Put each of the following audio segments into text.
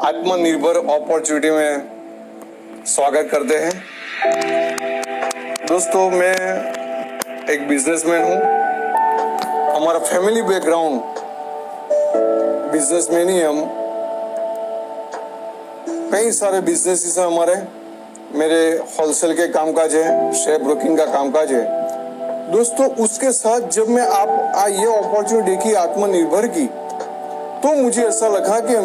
आत्मनिर्भर अपॉर्चुनिटी में स्वागत करते हैं। दोस्तों, मैं एक बिजनेसमैन हूँ। हमारा फैमिली बैकग्राउंड बिजनेसमैन ही हम। कई सारे बिजनेसेस हैं हमारे। मेरे होलसेल के कामकाज है, शेयर ब्रोकिंग का कामकाज है। दोस्तों, उसके साथ जब मैं ये अपॉर्चुनिटी देखी आत्मनिर्भर की, तो मुझे ऐसा लगा कि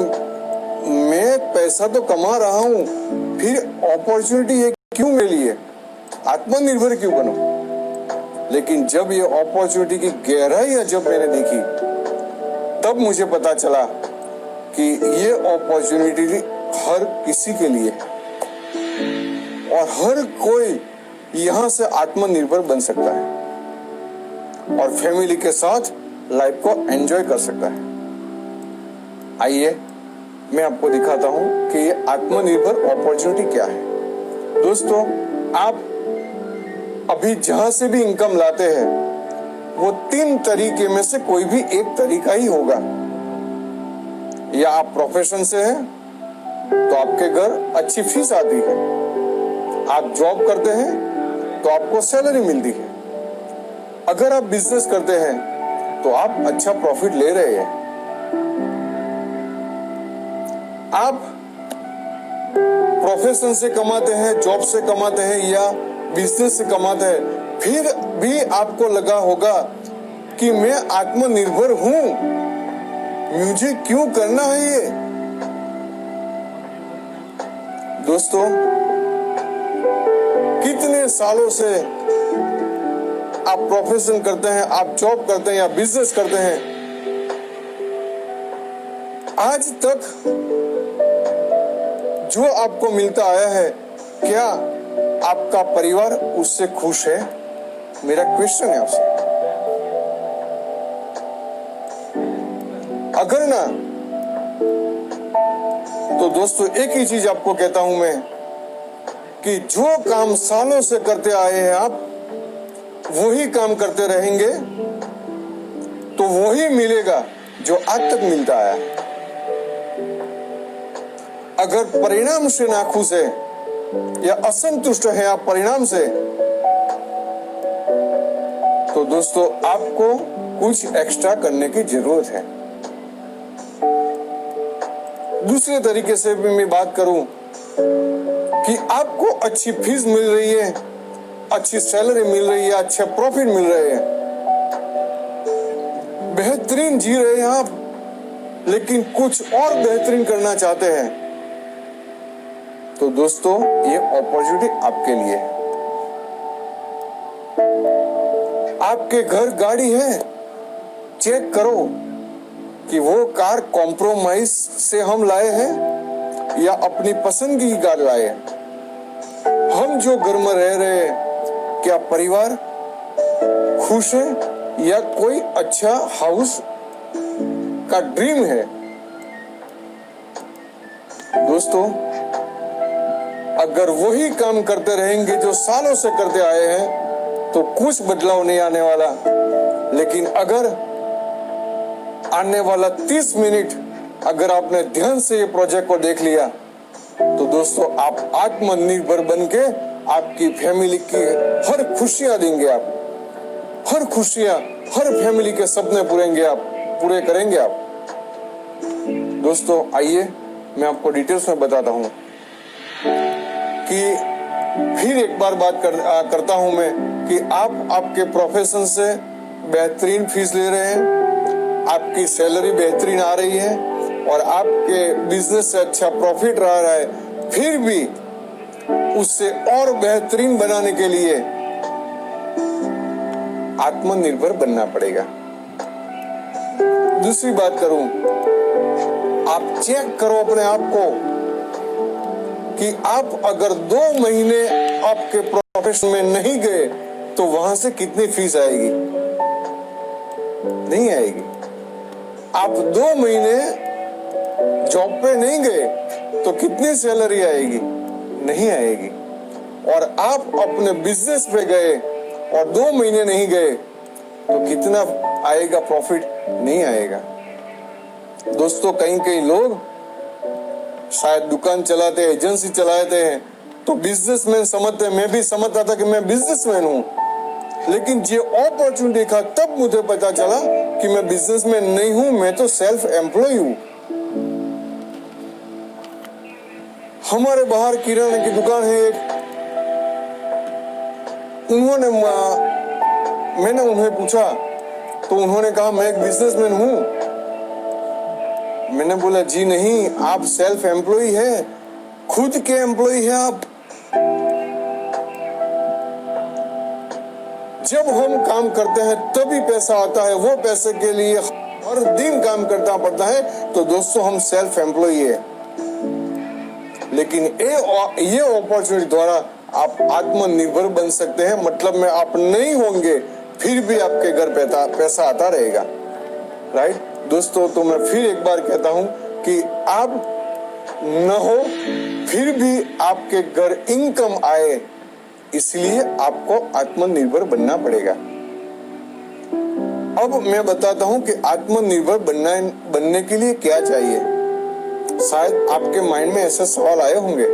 मैं पैसा तो कमा रहा हूँ, फिर अपॉर्चुनिटी ये क्यों मेरे लिए, आत्मनिर्भर क्यों बनूं? लेकिन जब ये अपॉर्चुनिटी की गहराई जब मैंने देखी, तब मुझे पता चला कि ये अपॉर्चुनिटी हर किसी के लिए और हर कोई यहाँ से आत्मनिर्भर बन सकता है और फैमिली के साथ लाइफ को एंजॉय कर सकता है। आइए मैं आपको दिखाता हूं कि ये आत्मनिर्भर अपॉर्चुनिटी क्या है। दोस्तों, आप अभी जहां से भी इनकम लाते हैं, वो 3 तरीके में से कोई भी एक तरीका ही होगा। या आप प्रोफेशन से हैं तो आपके घर अच्छी फीस आती है, आप जॉब करते हैं तो आपको सैलरी मिलती है, अगर आप बिजनेस करते हैं तो आप अच्छा प्रॉफिट ले रहे हैं। आप प्रोफेशन से कमाते हैं, जॉब से कमाते हैं या बिजनेस से कमाते हैं, फिर भी आपको लगा होगा कि मैं आत्मनिर्भर हूं, मुझे क्यों करना है ये। दोस्तों, कितने सालों से आप प्रोफेशन करते हैं, आप जॉब करते हैं या बिजनेस करते हैं, आज तक जो आपको मिलता आया है, क्या आपका परिवार उससे खुश है? मेरा क्वेश्चन है आपसे। अगर ना, तो दोस्तों एक ही चीज आपको कहता हूं मैं कि जो काम सालों से करते आए हैं आप, वही काम करते रहेंगे तो वही मिलेगा जो आज तक मिलता आया है। अगर परिणाम से नाखुश है या असंतुष्ट है आप परिणाम से, तो दोस्तों आपको कुछ एक्स्ट्रा करने की जरूरत है। दूसरे तरीके से भी मैं बात करूं कि आपको अच्छी फीस मिल रही है, अच्छी सैलरी मिल रही है, अच्छे प्रॉफिट मिल रहे हैं, बेहतरीन जी रहे हैं आप, लेकिन कुछ और बेहतरीन करना चाहते हैं, तो दोस्तों ये अपॉर्चुनिटी आपके लिए है। आपके घर गाड़ी है, चेक करो कि वो कार कॉम्प्रोमाइज से हम लाए हैं या अपनी पसंद की कार लाए हैं। हम जो घर में रह रहे हैं, क्या परिवार खुश है या कोई अच्छा हाउस का ड्रीम है? दोस्तों, अगर वही काम करते रहेंगे जो सालों से करते आए हैं, तो कुछ बदलाव नहीं आने वाला। लेकिन अगर आने वाला 30 मिनट अगर आपने ध्यान से ये प्रोजेक्ट को देख लिया, तो दोस्तों आप आत्मनिर्भर बनके आपकी फैमिली की हर खुशियां देंगे, आप हर खुशियां, हर फैमिली के सपने पूरे करेंगे आप। दोस्तों, आइए मैं आपको डिटेल्स में बताता हूं कि फिर एक बार बात करता हूं मैं कि आप आपके प्रोफेशन से बेहतरीन फीस ले रहे हैं, आपकी सैलरी बेहतरीन आ रही है और आपके बिजनेस से अच्छा प्रॉफिट रहा है, फिर भी उससे और बेहतरीन बनाने के लिए आत्मनिर्भर बनना पड़ेगा। दूसरी बात करूं, आप चेक करो अपने आप को कि आप अगर 2 महीने आपके प्रोफेशन में नहीं गए तो वहां से कितनी फीस आएगी? नहीं आएगी। आप 2 महीने जॉब पे नहीं गए तो कितनी सैलरी आएगी? नहीं आएगी। और आप अपने बिजनेस पे गए और 2 महीने नहीं गए तो कितना आएगा प्रॉफिट? नहीं आएगा। दोस्तों, कई लोग शायद दुकान चलाते, एजेंसी चलाते हैं तो बिजनेसमैन समझते हैं, मैं भी समझता था कि मैं बिजनेसमैन हूँ, लेकिन ये अपॉर्चुनिटी देखा तब मुझे पता चला कि मैं बिजनेसमैन नहीं हूँ, मैं तो सेल्फ एम्प्लॉय हूँ। हमारे बाहर किराने की दुकान है एक, मैंने उन्हें पूछा तो उन्होंने कहा मैं एक बिजनेसमैन हूँ। मैंने बोला जी नहीं, आप सेल्फ एम्प्लॉय है, खुद के एम्प्लॉय है आप। जब हम काम करते हैं तभी पैसा आता है, वो पैसे के लिए हर दिन काम करना पड़ता है, तो दोस्तों हम सेल्फ एम्प्लॉय है। लेकिन ये अपॉर्चुनिटी द्वारा आप आत्मनिर्भर बन सकते हैं, मतलब में आप नहीं होंगे फिर भी आपके घर पैसा आता रहेगा, राइट दोस्तों। तो मैं फिर एक बार कहता हूं कि आप न हो फिर भी आपके घर इनकम आए, इसलिए आपको आत्मनिर्भर बनना पड़ेगा। अब मैं बताता हूं कि आत्मनिर्भर बनने के लिए क्या चाहिए। शायद आपके माइंड में ऐसे सवाल आए होंगे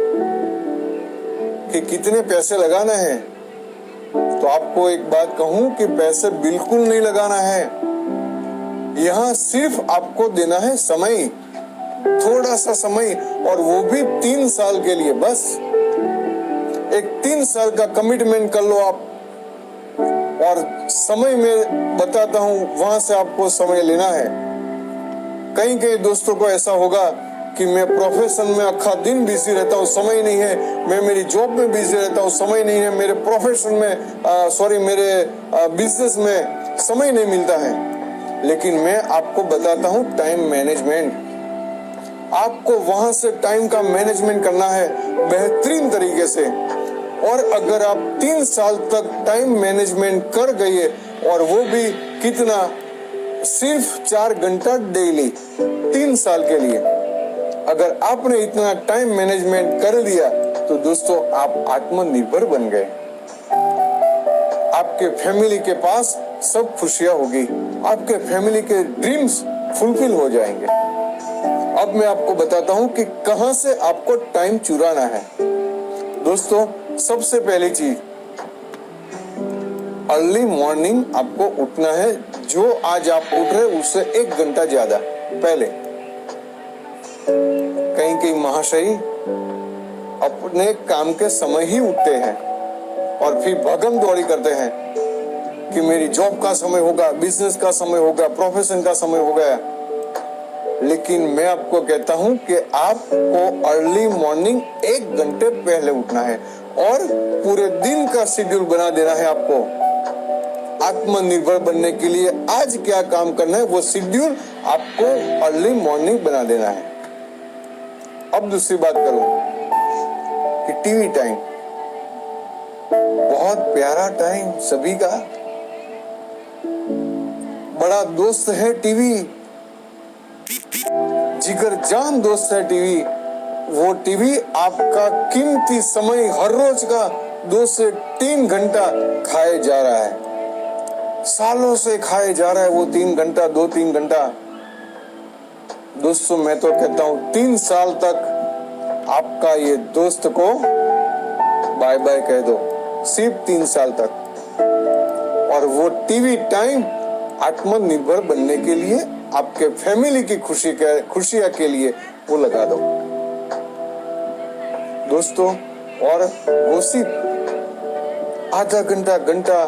कि कितने पैसे लगाना है, तो आपको एक बात कहूं कि पैसे बिल्कुल नहीं लगाना है। यहाँ सिर्फ आपको देना है समय, थोड़ा सा समय, और वो भी 3 साल के लिए बस। एक 3 साल का कमिटमेंट कर लो आप, और समय में बताता हूं वहां से आपको समय लेना है। कई दोस्तों को ऐसा होगा कि मैं प्रोफेशन में आखा दिन बिजी रहता हूँ, समय नहीं है, मैं मेरी जॉब में बिजी रहता हूँ, समय नहीं है, मेरे प्रोफेशन में मेरे बिजनेस में समय नहीं मिलता है। लेकिन मैं आपको बताता हूँ टाइम मैनेजमेंट, आपको वहां से टाइम का मैनेजमेंट करना है बेहतरीन तरीके से। और अगर आप 3 साल तक टाइम मैनेजमेंट कर गए, और वो भी कितना, सिर्फ 4 घंटा डेली 3 साल के लिए, अगर आपने इतना टाइम मैनेजमेंट कर दिया तो दोस्तों आप आत्मनिर्भर बन गए। आपके फैमिली के पास सब खुशियां होगी, आपके फैमिली के ड्रीम्स फुलफिल हो जाएंगे। अब मैं आपको बताता हूं कि कहां से आपको टाइम चुराना है। दोस्तों सबसे पहली चीज, अर्ली मॉर्निंग आपको उठना है। जो आज आप उठ रहे उससे 1 घंटा ज्यादा पहले। कई महाशय अपने काम के समय ही उठते हैं और फिर भगम दौड़ी करते हैं कि मेरी जॉब का समय होगा, बिजनेस का समय होगा, प्रोफेशन का समय हो गया। लेकिन मैं आपको कहता हूं कि आपको अर्ली मॉर्निंग 1 घंटे पहले उठना है और पूरे दिन का शेड्यूल बना देना है। आपको आत्मनिर्भर बनने के लिए आज क्या काम करना है वो शेड्यूल आपको अर्ली मॉर्निंग बना देना है। अब दूसरी बात करूं कि टीवी टाइम, बहुत प्यारा टाइम सभी का, बड़ा दोस्त है टीवी, जिगर जान दोस्त है टीवी। वो टीवी आपका कीमती समय हर रोज का 2 से 3 घंटा खाए जा रहा है, सालों से खाए जा रहा है वो 3 घंटा, 2-3 घंटा। दोस्तों मैं तो कहता हूं 3 साल तक आपका ये दोस्त को बाय बाय कह दो, सिर्फ 3 साल तक। और वो टीवी टाइम आत्मनिर्भर बनने के लिए, आपके फैमिली की खुशियां के लिए वो लगा दो दोस्तों। और गोसिप आधा घंटा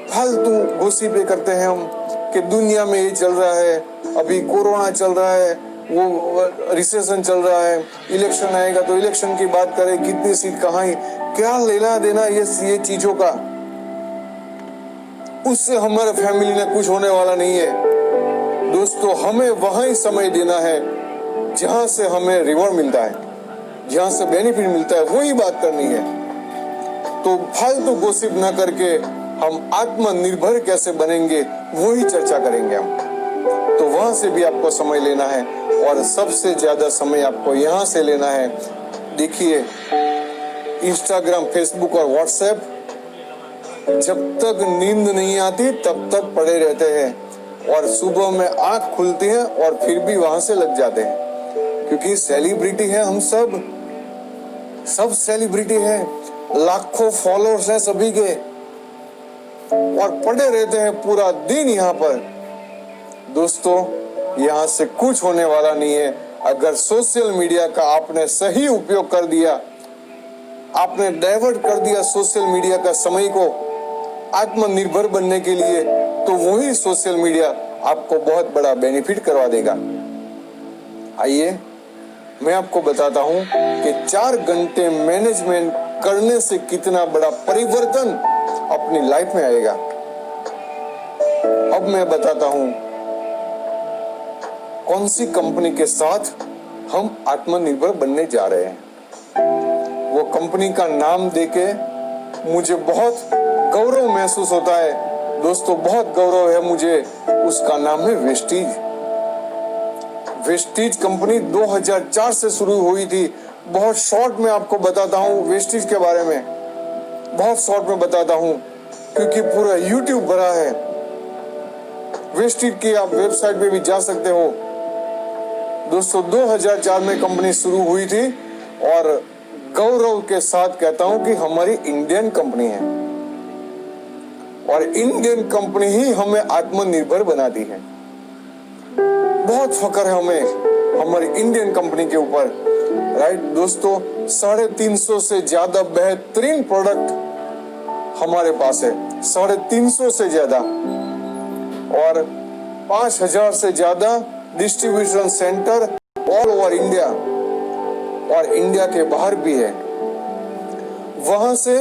फालतू गोसिप करते हैं हम कि दुनिया में ये चल रहा है, अभी कोरोना चल रहा है, वो रिसेशन चल रहा है, इलेक्शन आएगा तो इलेक्शन की बात करें, कितनी सीट कहाँ है, क्या लेना देना ये चीजों का, उससे हमारे फैमिली में कुछ होने वाला नहीं है। दोस्तों हमें वहीं समय देना है जहां से हमें रिवॉर्ड मिलता है, जहां से बेनिफिट मिलता है, वही बात करनी है। तो फालतू गोसिप न करके हम आत्मनिर्भर कैसे बनेंगे वही चर्चा करेंगे हम। तो वहां से भी आपको समय लेना है और सबसे ज्यादा समय आपको यहाँ से लेना है। देखिए इंस्टाग्राम, फेसबुक और व्हाट्सएप जब तक नींद नहीं आती तब तक पड़े रहते हैं और सुबह में आंख खुलती है और फिर भी वहां से लग जाते हैं। क्योंकि सेलिब्रिटी है हम सब सेलिब्रिटी है, लाखों फॉलोअर्स हैं सभी के, और पड़े रहते हैं पूरा दिन यहाँ पर। दोस्तों, यहाँ से कुछ होने वाला नहीं है। अगर सोशल मीडिया का आपने सही उपयोग कर दिया, आपने डाइवर्ट कर दिया सोशल मीडिया का समय को आत्मनिर्भर बनने के लिए, तो वही सोशल मीडिया आपको बहुत बड़ा बेनिफिट करवा देगा। आइए मैं आपको बताता हूं कि 4 घंटे मैनेजमेंट करने से कितना बड़ा परिवर्तन अपनी लाइफ में आएगा। अब मैं बताता हूं कौन सी कंपनी के साथ हम आत्मनिर्भर बनने जा रहे हैं। वो कंपनी का नाम देके मुझे बहुत गौरव महसूस होता है। दोस्तों, बहुत गौरव है मुझे। उसका नाम है वेस्टीज। वेस्टीज कंपनी 2004 से शुरू हुई थी। बहुत शॉर्ट में आपको बताता हूँ वेस्टीज के बारे में, बहुत शॉर्ट में बताता हूँ, क्योंकि पूरा यूट्यूब भरा है। वेस्टीज की आप वेबसाइट पे भी जा सकते हो। दोस्तों, 2004 में कंपनी शुरू हुई थी और गौरव के साथ कहता हूँ कि हमारी इंडियन कंपनी है, और इंडियन कंपनी ही हमें आत्मनिर्भर बनाती है। बहुत फख्र है हमें हमारी इंडियन कंपनी के ऊपर, राइट। दोस्तों, 350 से ज्यादा बेहतरीन प्रोडक्ट हमारे पास है, 350 से ज्यादा, और 5000 से ज्यादा distribution centre all over India, और इंडिया के बाहर भी है। वहां से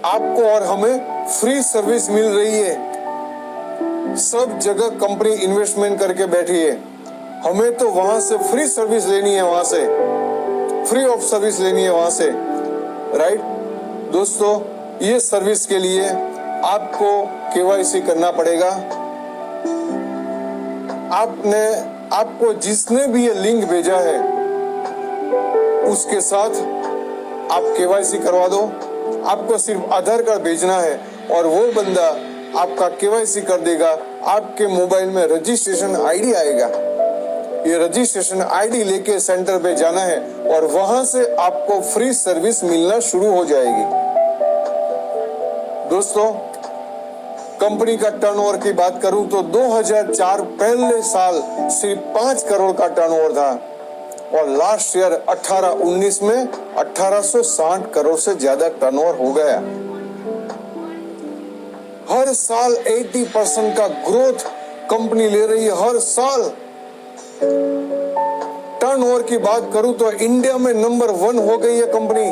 आपको और हमें फ्री सर्विस मिल रही है। सब जगह कंपनी इन्वेस्टमेंट करके बैठी है, हमें तो वहां से फ्री सर्विस लेनी है, वहां से फ्री ऑफ सर्विस लेनी है वहां से, राइट। दोस्तों, ये सर्विस के लिए आपको केवाईसी करना पड़ेगा। आपको जिसने भी ये लिंक भेजा है उसके साथ आप केवाईसी करवा दो। आपको सिर्फ आधार कार्ड भेजना है और वो बंदा आपका केवाईसी कर देगा। आपके मोबाइल में रजिस्ट्रेशन आईडी आएगा। ये रजिस्ट्रेशन आईडी लेके सेंटर पे जाना है और वहां से आपको फ्री सर्विस मिलना शुरू हो जाएगी। दोस्तों, कंपनी का टर्नओवर की बात करूं तो 2004 पहले साल सिर्फ 5 करोड़ का टर्नओवर था, और लास्ट ईयर 18-19 में 1860 करोड़ से ज्यादा टर्नओवर हो गया। हर साल 80% का ग्रोथ कंपनी ले रही है, हर साल। टर्नओवर की बात करूं तो इंडिया में नंबर 1 हो गई है कंपनी,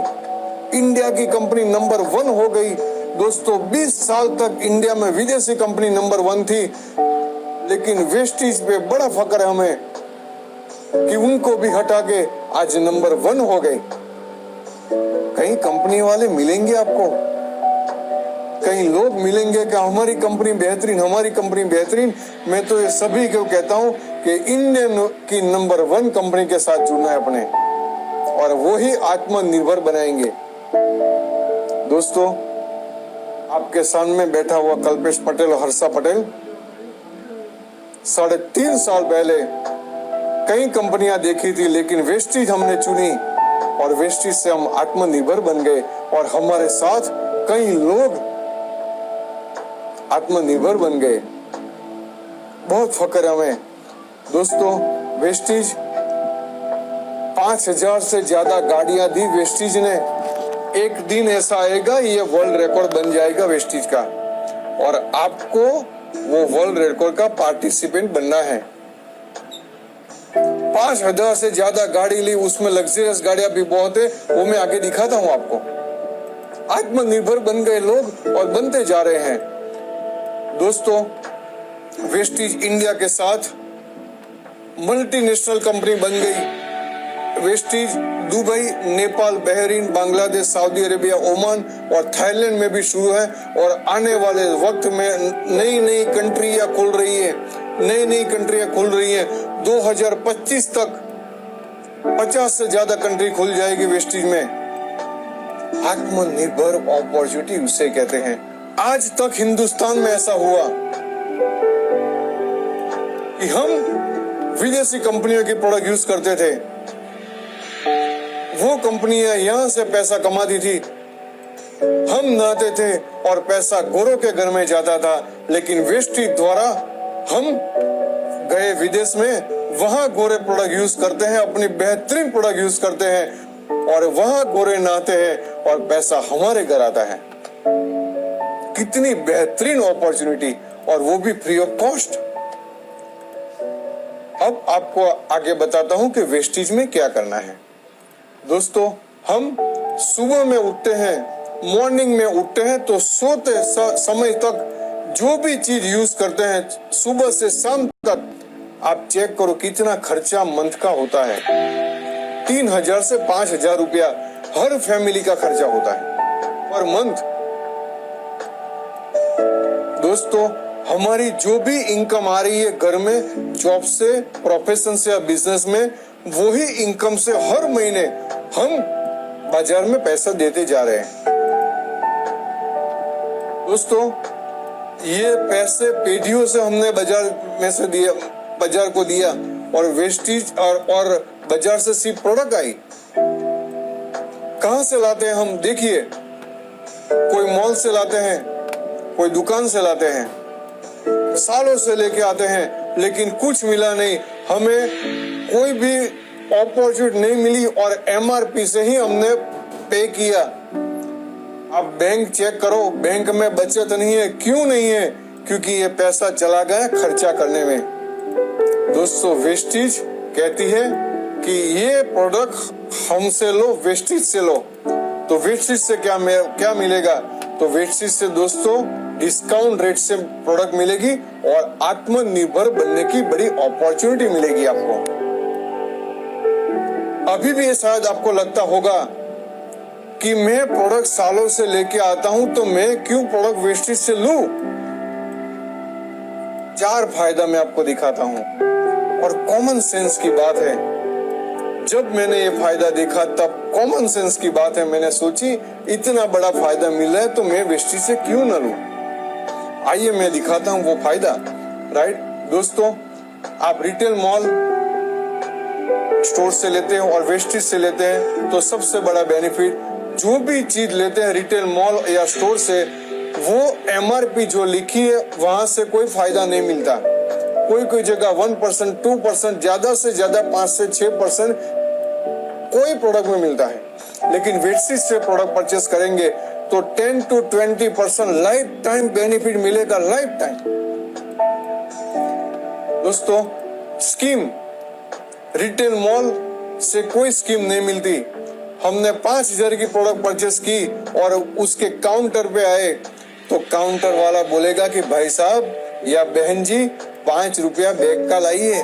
इंडिया की कंपनी नंबर 1 हो गई। दोस्तों, 20 साल तक इंडिया में विदेशी कंपनी नंबर 1 थी, लेकिन वेस्टीज पे बड़ा फख्र है हमें कि उनको भी हटा के आज नंबर 1 हो गई। कई कंपनी वाले मिलेंगे आपको, कई लोग मिलेंगे कि हमारी कंपनी बेहतरीन, हमारी कंपनी बेहतरीन। मैं तो ये सभी को कहता हूँ कि इंडियन की नंबर 1 कंपनी के साथ जुड़ना है अपने, और वो ही आत्मनिर्भर बनाएंगे। दोस्तों, आपके सामने बैठा हुआ कल्पेश पटेल और हर्षा पटेल 3.5 साल पहले कई कंपनियां देखी थी, लेकिन वेस्टीज हमने चुनी और वेस्टीज से हम आत्मनिर्भर बन गए, और हमारे साथ कई लोग आत्मनिर्भर बन गए। बहुत फख्र हमें। दोस्तों, वेस्टीज 5000 से ज्यादा गाड़ियां दी वेस्टीज ने। एक दिन ऐसा आएगा, ये वर्ल्ड रिकॉर्ड बन जाएगा वेस्टीज का, और आपको वो वर्ल्ड रिकॉर्ड का पार्टिसिपेंट बनना है। 5000 से ज्यादा गाड़ी ली, उसमें लग्जरियस गाड़ियां भी बहुत है, वो मैं आगे दिखाता हूं आपको। आत्मनिर्भर बन गए लोग और बनते जा रहे हैं। दोस्तों, वेस्टीज इंडिया के साथ मल्टीनेशनल कंपनी बन गई। Vestige Dubai, Nepal, Bahrain, Bangladesh, Saudi Arabia, Oman और थाईलैंड में भी शुरू है, और आने वाले वक्त में नई नई कंट्रियां खुल रही है, नई नई कंट्रियां खुल रही है। 2025 तक 50 से ज्यादा कंट्री खुल जाएगी वेस्टीज में। आत्मनिर्भर अपॉर्चुनिटी उसे कहते हैं। आज तक हिंदुस्तान में ऐसा हुआ कि हम विदेशी कंपनियों के प्रोडक्ट यूज करते थे, वो कंपनियां यहाँ से पैसा कमाती थी, हम नहाते थे और पैसा गोरों के घर में जाता था, लेकिन वेस्टेज द्वारा हम गए विदेश में, वहां गोरे प्रोडक्ट यूज करते हैं, अपनी बेहतरीन प्रोडक्ट यूज करते हैं और वहां गोरे नहाते हैं और पैसा हमारे घर आता है। कितनी बेहतरीन अपॉर्चुनिटी, और वो भी फ्री ऑफ कॉस्ट। अब आपको आगे बताता हूं कि वेस्टेज में क्या करना है। दोस्तों, हम सुबह में उठते हैं, मॉर्निंग में उठते हैं, तो सोते समय तक जो भी चीज यूज करते हैं, सुबह से शाम तक आप चेक करो कितना खर्चा मंथ का होता है। 3,000 से 5,000 रुपया हर फैमिली का खर्चा होता है पर मंथ। दोस्तों, हमारी जो भी इनकम आ रही है घर में, जॉब से, प्रोफेशन से या बिजनेस में, वही इनकम से हर महीने हम बाजार में पैसा देते जा रहे हैं। दोस्तों, ये पैसे पेटियों से हमने बाजार में से दिया, बाजार को दिया, और वेस्टेज और बाजार से सिर्फ प्रोडक्ट आई। कहां से लाते हैं हम? देखिए, कोई मॉल से लाते हैं, कोई दुकान से लाते हैं, सालों से लेके आते हैं, लेकिन कुछ मिला नहीं, हमें कोई भी अपॉर्चुनिटी नहीं मिली और एमआरपी से ही हमने पे किया। अब बैंक चेक करो, बैंक में बचत नहीं है। क्यों नहीं है? क्योंकि ये पैसा चला गया खर्चा करने में। दोस्तों, वेस्टेज कहती है कि ये प्रोडक्ट हमसे लो, वेस्टेज से लो। तो वेस्टेज से क्या मिलेगा? तो वेस्टेज से दोस्तों डिस्काउंट रेट से प्रोडक्ट मिलेगी और आत्मनिर्भर बनने की बड़ी अपॉर्चुनिटी मिलेगी आपको। अभी भी शायद आपको लगता होगा कि मैं प्रोडक्ट सालों से लेके आता हूं, तो मैं क्यों प्रोडक्ट वेस्टेज से लूं? 4 फायदा मैं आपको दिखाता हूं और कॉमन सेंस की बात है। जब मैंने ये फायदा देखा तब कॉमन सेंस की बात है, मैंने सोची इतना बड़ा फायदा मिल रहा है तो मैं वेस्टेज से क्यों न लूं। आइए मैं दिखाता हूं वो फायदा। राइट दोस्तों, आप रिटेल मॉल स्टोर से लेते हैं और वेस्टेज से लेते हैं, तो सबसे बड़ा बेनिफिट, जो भी चीज लेते हैं रिटेल मॉल या स्टोर से, वो एमआरपी जो लिखी है वहां से कोई फायदा नहीं मिलता। कोई जगह 1%, 2%, ज्यादा से ज्यादा 5 से 6% कोई प्रोडक्ट में मिलता है। लेकिन वेस्टेज से प्रोडक्ट परचेस करेंगे तो 10 to 20% लाइफ टाइम बेनिफिट मिलेगा, लाइफ टाइम। दोस्तों, स्कीम रिटेल मॉल से कोई स्कीम नहीं मिलती। हमने 5,000 की प्रोडक्ट परचेस की और उसके काउंटर पे आए तो काउंटर वाला बोलेगा कि भाई साहब या बहन जी 5 रुपया बैग का लाइए।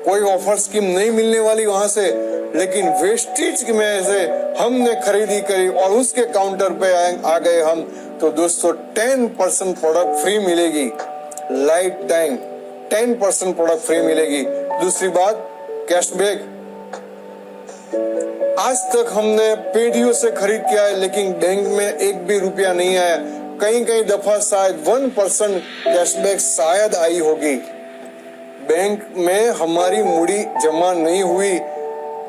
कोई ऑफर स्कीम नहीं मिलने वाली वहां से। लेकिन वेस्टेज में से हमने खरीदी करी और उसके काउंटर पे आ गए हम, तो दोस्तों 10% प्रोडक्ट फ्री मिलेगी, लाइफ टाइम 10% प्रोडक्ट फ्री मिलेगी। दूसरी बात, कैशबैक। आज तक हमने पेटियों से खरीद किया है, लेकिन बैंक में एक भी रुपया नहीं आया। कई दफा शायद 1% कैशबैक शायद आई होगी। बैंक में हमारी मूड़ी जमा नहीं हुई,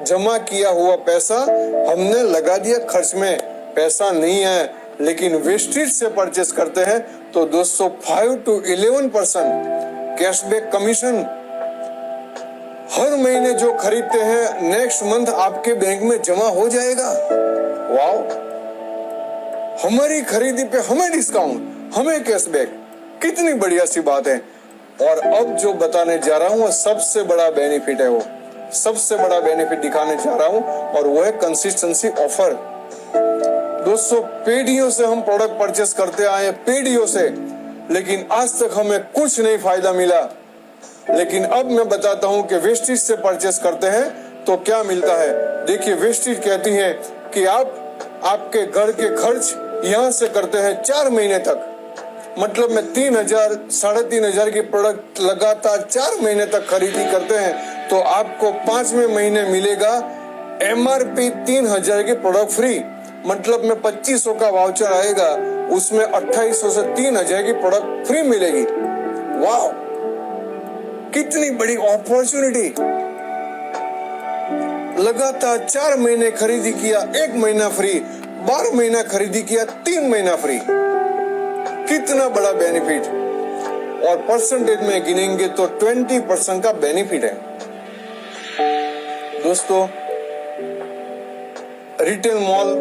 जमा किया हुआ पैसा हमने लगा दिया खर्च में, पैसा नहीं है। लेकिन वेस्टेज से परचेस करते हैं तो दोस्तों 5 to 11% कैशबैक कमीशन। हर महीने जो खरीदते हैं नेक्स्ट मंथ आपके बैंक में जमा हो जाएगा। वाओ, हमारी खरीदी पे हमें डिस्काउंट, हमें कैशबैक, कितनी बढ़िया सी बात है। और अब जो बताने जा रहा हूँ वो सबसे बड़ा बेनिफिट है, वो सबसे बड़ा बेनिफिट दिखाने जा रहा हूँ और वो है कंसिस्टेंसी ऑफर। दोस्तों, पेटियों से हम प्रोडक्ट परचेस करते आए, पेटियों से, लेकिन आज तक हमें कुछ नहीं फायदा मिला। लेकिन अब मैं बताता हूँ कि वेस्टेज से परचेस करते हैं तो क्या मिलता है। देखिए, वेस्टेज कहती है कि आप आपके घर के खर्च यहाँ से करते हैं 4 महीने तक, मतलब में 3,000 साढ़े 3,000 की प्रोडक्ट लगातार 4 महीने तक खरीदी करते हैं तो आपको 5वें महीने मिलेगा एमआरपी 3,000 की प्रोडक्ट फ्री। मतलब में 2,500 का वाउचर आएगा, उसमें 2,800 से 3,000 की प्रोडक्ट फ्री मिलेगी। वाह, कितनी बड़ी अपॉर्चुनिटी। लगातार 4 महीने खरीदी किया 1 महीना फ्री, 12 महीना खरीदी किया 3 महीना फ्री। कितना बड़ा बेनिफिट, और परसेंटेज में गिनेंगे तो 20% का बेनिफिट है। दोस्तों, रिटेल मॉल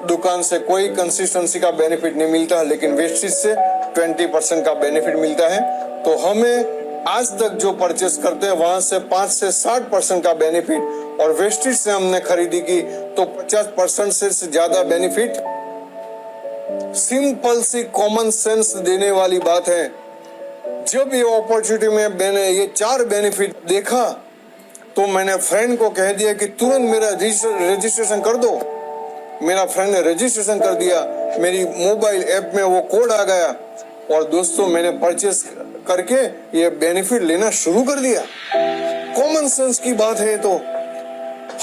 दुकान से कोई कंसिस्टेंसी का बेनिफिट नहीं मिलता, लेकिन वेस्टेज से 20% का बेनिफिट मिलता है। तो हमें आज तक जो परचेस करते हैं वहां से 5 से 60% का बेनिफिट, और वेस्टेज से हमने खरीदी की तो 50% से ज्यादा बेनिफिट। सिंपल सी कॉमन सेंस देने वाली बात है। जब ये अपॉर्चुनिटी में मैंने ये 4 बेनिफिट देखा तो मैंने फ्रेंड को कह दिया कि तुरंत मेरा रजिस्ट्रेशन कर दो। मेरा फ्रेंड ने रजिस्ट्रेशन कर दिया, मेरी मोबाइल ऐप में वो कोड आ गया, और दोस्तों मैंने परचेस करके ये बेनिफिट लेना शुरू कर दिया। कॉमन सेंस की बात है। तो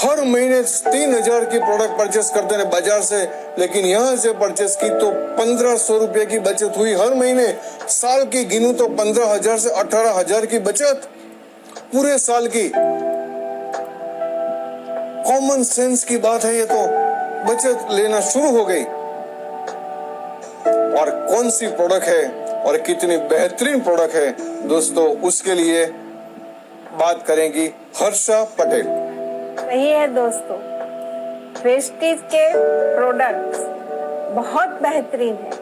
हर महीने 3000 की प्रोडक्ट परचेस करते हैं बाजार से, लेकिन यहाँ से परचेस की तो 1500 रुपए की बचत हुई हर महीने। साल की गिनूं तो 15,000 से 18,000 की बचत पूरे साल की। कॉमन सेंस की बात है ये। तो बचत लेना शुरू हो गई। और कौन सी प्रोडक्ट है और कितनी बेहतरीन प्रोडक्ट है दोस्तों, उसके लिए बात करेंगी हर्षा पटेल। सही है दोस्तों, वेस्टेज के प्रोडक्ट्स बहुत बेहतरीन है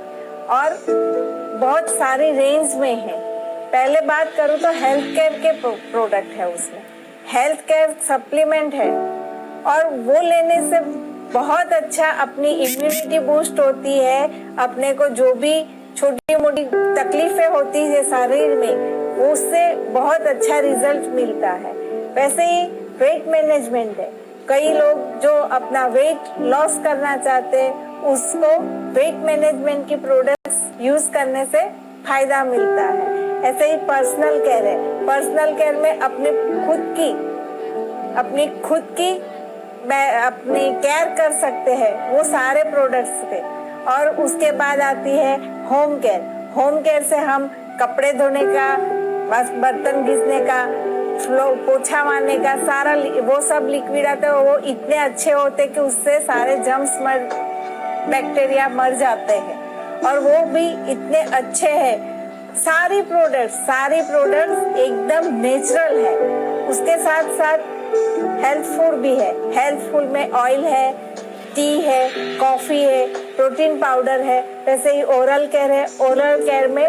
और बहुत सारी रेंज में है। पहले बात करूँ तो हेल्थ केयर के प्रोडक्ट है, उसमें हेल्थ केयर सप्लीमेंट है, और वो लेने से बहुत अच्छा अपनी इम्यूनिटी बूस्ट होती है। अपने को जो भी छोटी मोटी तकलीफें होती है शरीर में, उससे बहुत अच्छा रिजल्ट मिलता है। वैसे ही वेट मैनेजमेंट है। कई लोग जो अपना वेट लॉस करना चाहते हैं, उसको वेट मैनेजमेंट की प्रोडक्ट्स यूज करने से फायदा मिलता है। ऐसे ही पर्सनल केयर है। पर्सनल केयर में अपनी खुद की अपनी केयर कर सकते हैं वो सारे प्रोडक्ट्स पे। और उसके बाद आती है होम केयर। होम केयर से हम कपड़े धोने का, बर्तन घिसने का, पोछा मारने का, सारा वो सब लिक्विड आते हैं। वो इतने अच्छे होते कि उससे सारे जर्म्स बैक्टीरिया मर जाते हैं, और वो भी इतने अच्छे हैं। सारी प्रोडक्ट्स एकदम नेचुरल है। उसके साथ साथ हेल्थ फूड भी है। हेल्थ फूड में ऑयल है, टी है, कॉफी है, प्रोटीन पाउडर है। वैसे ही ओरल केयर है। ओरल केयर में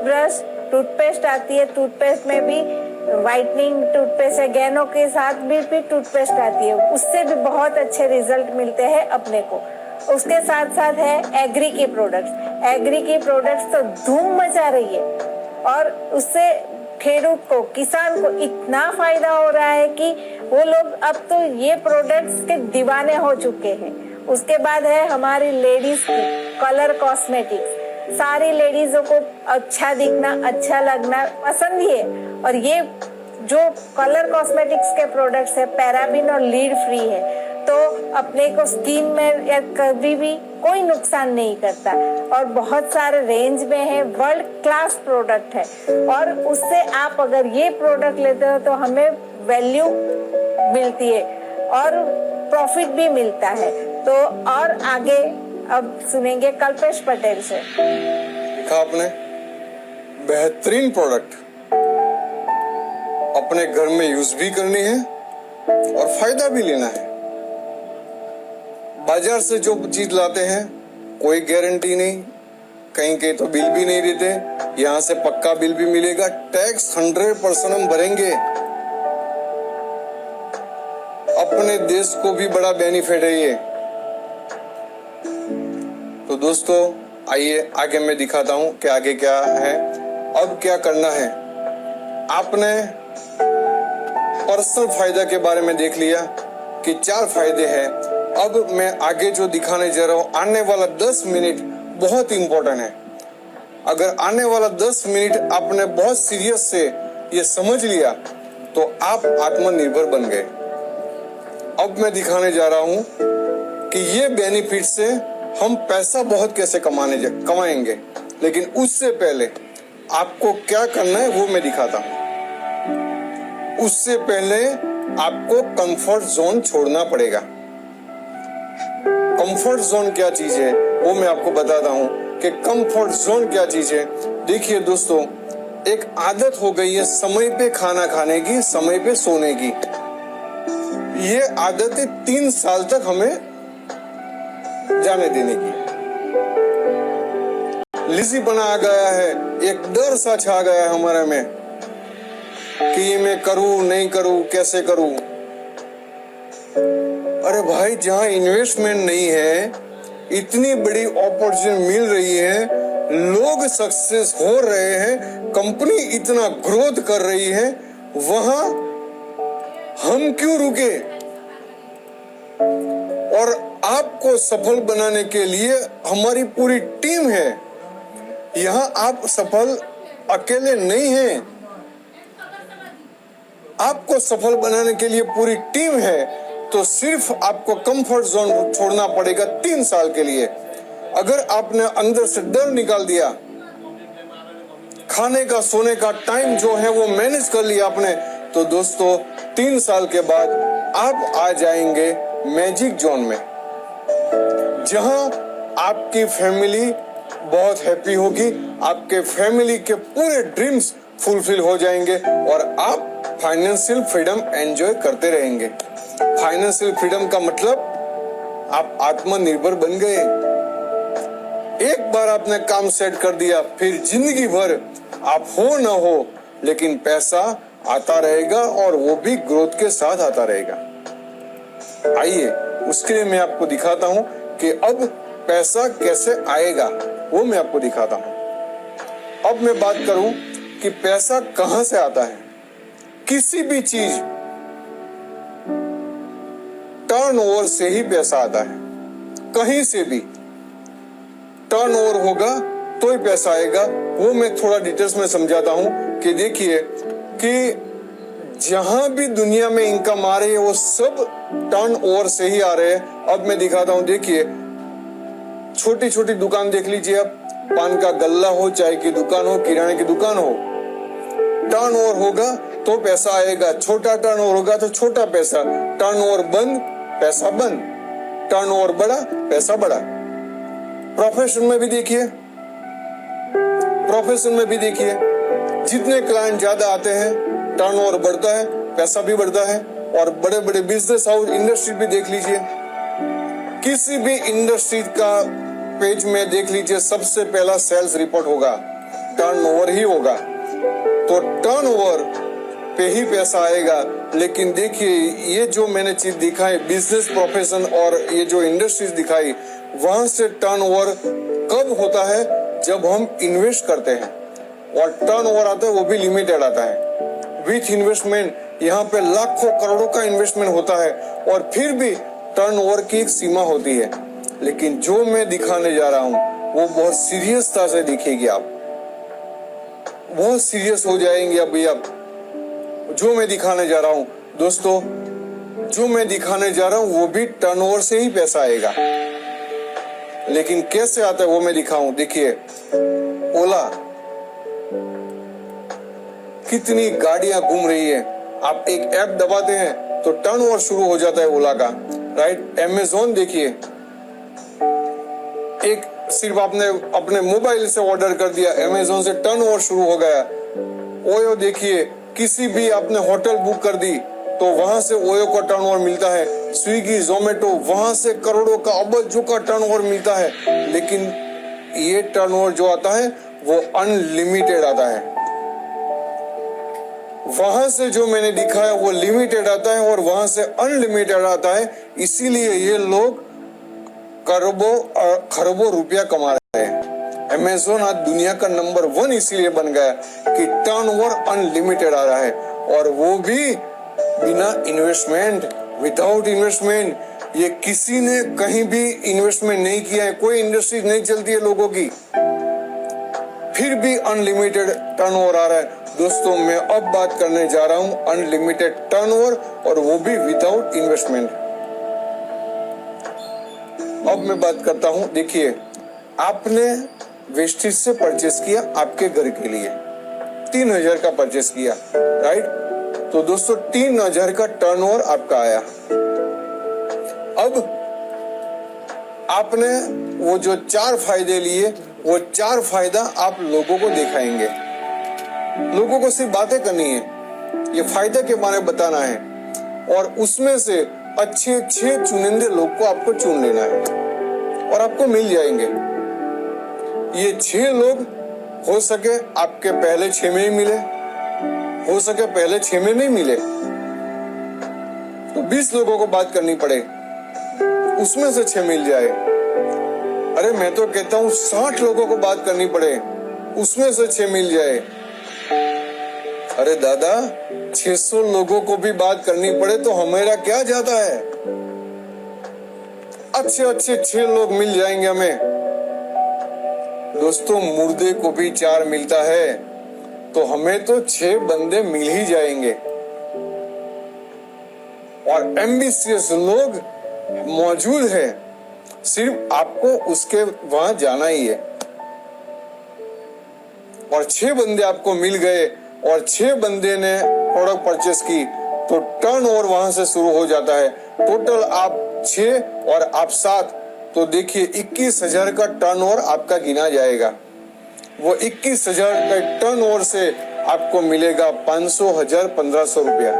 ब्रश, टूथपेस्ट आती है। टूथपेस्ट में भी व्हाइटनिंग टूथपेस्ट है, गैनो के साथ भी टूथपेस्ट आती है। उससे भी बहुत अच्छे रिजल्ट मिलते हैं अपने को। उसके साथ साथ है एग्री की प्रोडक्ट्स। एग्री की प्रोडक्ट्स तो धूम मचा रही है, और उससे खेडूत को, किसान को इतना फायदा हो रहा है कि वो लोग अब तो ये प्रोडक्ट्स के दीवाने हो चुके हैं। उसके बाद है हमारी लेडीज की कलर कॉस्मेटिक्स। सारी लेडीजों को अच्छा दिखना, अच्छा लगना पसंद ही है, और ये जो कलर कॉस्मेटिक्स के प्रोडक्ट्स है पैराबिन और लीड फ्री है, तो अपने को स्किन में या कभी भी कोई नुकसान नहीं करता, और बहुत सारे रेंज में है। वर्ल्ड क्लास प्रोडक्ट है, और उससे आप अगर ये प्रोडक्ट लेते हो तो हमें वैल्यू मिलती है और प्रॉफिट भी मिलता है। तो और आगे अब सुनेंगे कल्पेश पटेल से। देखा आपने, बेहतरीन प्रोडक्ट अपने घर में यूज भी करनी है और फायदा भी लेना है। बाजार से जो चीज लाते हैं कोई गारंटी नहीं, कहीं के तो बिल भी नहीं देते। यहाँ से पक्का बिल भी मिलेगा। टैक्स 100% हम भरेंगे। अपने देश को भी बड़ा बेनिफिट है ये। तो दोस्तों आइए आगे मैं दिखाता हूँ कि आगे क्या है। अब क्या करना है, आपने पर्सनल फायदा के बारे में देख लिया कि 4 फायदे हैं। अब मैं आगे जो दिखाने जा रहा हूँ, आने वाला 10 मिनट बहुत इंपॉर्टेंट है। अगर आने वाला 10 मिनट आपने बहुत सीरियस से ये समझ लिया तो आप आत्मनिर्भर बन गए। अब मैं दिखाने जा रहा हूँ कि ये बेनिफिट से हम पैसा बहुत कैसे कमाएंगे, लेकिन उससे पहले आपको क्या करना है वो मैं दिखाता हूँ। उससे पहले आपको कंफर्ट जोन छोड़ना पड़ेगा। कंफर्ट जोन क्या चीज है वो मैं आपको बताता हूं कि कंफर्ट जोन क्या चीज है। देखिए दोस्तों, एक आदत हो गई है समय पे खाना खाने की, समय पे सोने की। ये आदतें 3 साल तक हमें जाने देने की। लिजी बना आ गया है, एक डर सा छा गया है हमारे में कि ये मैं करूं नहीं करूं, कैसे करूं। अरे भाई, जहां इन्वेस्टमेंट नहीं है, इतनी बड़ी अपॉर्चुनिटी मिल रही है, लोग सक्सेस हो रहे हैं, कंपनी इतना ग्रोथ कर रही है, वहां हम क्यों रुके? और आपको सफल बनाने के लिए हमारी पूरी टीम है। यहां आप सफल अकेले नहीं हैं, आपको सफल बनाने के लिए पूरी टीम है। तो सिर्फ आपको कंफर्ट जोन छोड़ना पड़ेगा 3 साल के लिए। अगर आपने अंदर से डर निकाल दिया, खाने का सोने का टाइम जो है वो मैनेज कर लिया आपने, तो दोस्तों 3 साल के बाद आप आ जाएंगे मैजिक जोन में, जहां आपकी फैमिली बहुत हैप्पी होगी, आपके फैमिली के पूरे ड्रीम्स फुलफिल हो जाएंगे और आप फाइनेंशियल फ्रीडम एंजॉय करते रहेंगे। फाइनेंशियल फ्रीडम का मतलब आप आत्मनिर्भर बन गए। एक बार आपने काम सेट कर दिया, फिर जिंदगी भर आप हो ना हो, लेकिन पैसा आता रहेगा और वो भी ग्रोथ के साथ आता रहेगा। आइए, उसके लिए मैं आपको दिखाता हूं कि अब पैसा कैसे आएगा, वो मैं आपको दिखाता हूं। अब मैं बात करूं कि पैसा कहां से आता है। किसी भी चीज टर्नओवर से ही पैसा आता है। कहीं से भी टर्नओवर होगा तो ही पैसा आएगा। वो मैं थोड़ा डिटेल्स में समझाता हूं कि देखिए कि जहां भी दुनिया में इनकम आ रही है वो सब टर्नओवर से ही आ रहे हैं। अब मैं दिखाता हूं, देखिए छोटी छोटी दुकान देख लीजिए आप, पान का गल्ला हो, चाय की दुकान हो, किराने की दुकान हो, टर्नओवर होगा तो पैसा आएगा। छोटा टर्नओवर होगा तो छोटा पैसा, टर्नओवर बंद पैसा बंद, टर्नओवर बढ़ा पैसा बढ़ा। प्रोफेशन में भी देखिए, जितने क्लाइंट ज्यादा आते हैं टर्नओवर बढ़ता है, पैसा भी बढ़ता है। और बड़े बड़े बिजनेस हाउस, इंडस्ट्री भी देख लीजिए, किसी भी इंडस्ट्री का पेज में देख लीजिए, सबसे पहला सेल्स रिपोर्ट होगा, टर्नओवर ही होगा। तो टर्नओवर पे ही पैसा आएगा। लेकिन देखिए, ये जो मैंने चीज दिखाई, बिजनेस, प्रोफेशन और ये जो इंडस्ट्रीज दिखाई, वहां से टर्नओवर कब होता है? जब हम इन्वेस्ट करते हैं। और टर्नओवर आता है वो भी लिमिटेड आता है विथ इन्वेस्टमेंट। यहाँ पे लाखों करोड़ों का इन्वेस्टमेंट होता है और फिर भी टर्नओवर की एक सीमा होती है। लेकिन जो मैं दिखाने जा रहा हूँ वो बहुत सीरियसता से दिखेगी, आप बहुत सीरियस हो जाएंगे। अभी आप जो मैं दिखाने जा रहा हूँ दोस्तों, जो मैं दिखाने जा रहा हूँ वो भी टर्नओवर से ही पैसा आएगा। लेकिन कैसे आता है वो मैं दिखाऊं। देखिए, ओला, कितनी गाड़ियां घूम रही है, आप एक ऐप दबाते हैं तो टर्नओवर शुरू हो जाता है ओला का, राइट। अमेज़न देखिए, एक सिर्फ आपने अपने मोबाइल से ऑर्डर कर दिया, अमेज़न से टर्नओवर शुरू हो गया। ओयो देखिए, किसी भी आपने होटल बुक कर दी तो वहां से ओयो का टर्नओवर मिलता है। स्विगी, जोमेटो, वहां से करोड़ों का, अरबों का टर्नओवर मिलता है। लेकिन ये टर्नओवर जो आता है वो अनलिमिटेड आता है। वहां से जो मैंने दिखाया वो लिमिटेड आता है और वहां से अनलिमिटेड आता है। इसीलिए ये लोग खरबों रुपया कमा रहे हैं। अमेज़न आज दुनिया का नंबर 1 इसीलिए बन गया कि टर्नओवर अनलिमिटेड आ रहा है, और वो भी बिना इन्वेस्टमेंट, विदाउट इन्वेस्टमेंट। ये किसी ने कहीं भी इन्वेस्टमेंट नहीं किया है, कोई इंडस्ट्री नहीं चलती है लोगों की, फिर भी अनलिमिटेड टर्नओवर आ रहा है। दोस्तों, मैं अब बात करने जा रहा हूं अनलिमिटेड टर्नओवर, और वो भी विदाउट इन्वेस्टमेंट। अब मैं बात करता हूं, देखिए, आपने वेस्टेज से परचेस किया आपके घर के लिए, 3000 का परचेस किया, राइट। तो दोस्तों 3000 का टर्नओवर आपका आया। अब आपने वो जो 4 फायदे लिए, वो 4 फायदा आप लोगों को दिखाएंगे। लोगों को सिर्फ बातें करनी है, ये फायदे के बारे में बताना है, और उसमें से अच्छे 6 चुनिंदे लोग को आपको चुन लेना है और आपको मिल जाएंगे। ये 6 लोग हो सके आपके पहले 6 में ही मिले, हो सके पहले 6 में नहीं मिले तो 20 लोगों को बात करनी पड़े, उसमें से 6 मिल जाए। अरे मैं तो कहता हूँ 60 लोगों को बात करनी पड़े, उसमें से 6 मिल जाए। अरे दादा 600 लोगों को भी बात करनी पड़े तो हमारा क्या जाता है, अच्छे अच्छे 6 लोग मिल जाएंगे हमें। दोस्तों मुर्दे को भी 4 मिलता है तो हमें तो 6 बंदे मिल ही जाएंगे। और एम्बिशियस लोग मौजूद है, सिर्फ आपको उसके वहां जाना ही है। और 6 बंदे आपको मिल गए और 6 बंदे ने प्रोडक्ट परचेस की तो टर्नओवर वहां से शुरू हो जाता है। टोटल आप 6 और आप 7, तो देखिए 21,000 का टर्नओवर आपका गिना जाएगा। वो 21,000 का टर्नओवर से आपको मिलेगा 500, 1000, 1500 रुपया।